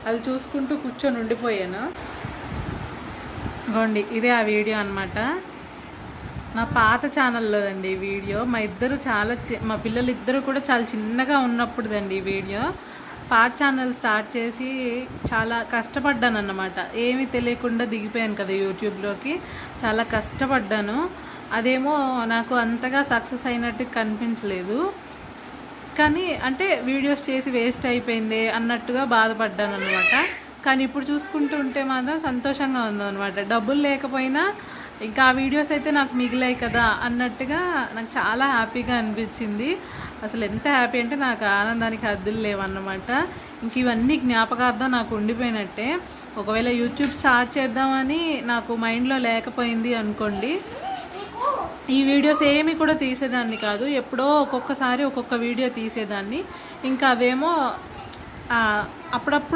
అది చూసుకుంటూ కూర్చొని ఉండిపోయాను. ఇగోండి ఇదే ఆ వీడియో అనమాట. నా పాత ఛానల్లోదండి ఈ వీడియో. మా పిల్లలు ఇద్దరు కూడా చాలా చిన్నగా ఉన్నప్పుడుదండి ఈ వీడియో. పాత ఛానల్ స్టార్ట్ చేసి చాలా కష్టపడ్డాను అన్నమాట. ఏమీ తెలియకుండా దిగిపోయాను కదా యూట్యూబ్లోకి. చాలా కష్టపడ్డాను. అదేమో నాకు అంతగా సక్సెస్ అయినట్టు కనిపించలేదు. కానీ అంటే వీడియోస్ చేసి వేస్ట్ అయిపోయింది అన్నట్టుగా బాధపడ్డాను అనమాట. కానీ ఇప్పుడు చూసుకుంటూ ఉంటే మాత్రం సంతోషంగా ఉందన్నమాట. డబ్బులు లేకపోయినా ఇంకా ఆ వీడియోస్ అయితే నాకు మిగిలాయి కదా అన్నట్టుగా నాకు చాలా హ్యాపీగా అనిపించింది. అసలు ఎంత హ్యాపీ అంటే నాకు ఆనందానికి హద్దులు లేవన్నమాట. ఇంక ఇవన్నీ జ్ఞాపకార్థం నాకు ఉండిపోయినట్టే. ఒకవేళ యూట్యూబ్ స్టార్ట్ చేద్దామని నాకు మైండ్లో లేకపోయింది అనుకోండి, ఈ వీడియోస్ ఏమి కూడా తీసేదాన్ని కాదు. ఎప్పుడో ఒక్కొక్కసారి ఒక్కొక్క వీడియో తీసేదాన్ని. ఇంకా అవేమో అప్పుడప్పుడు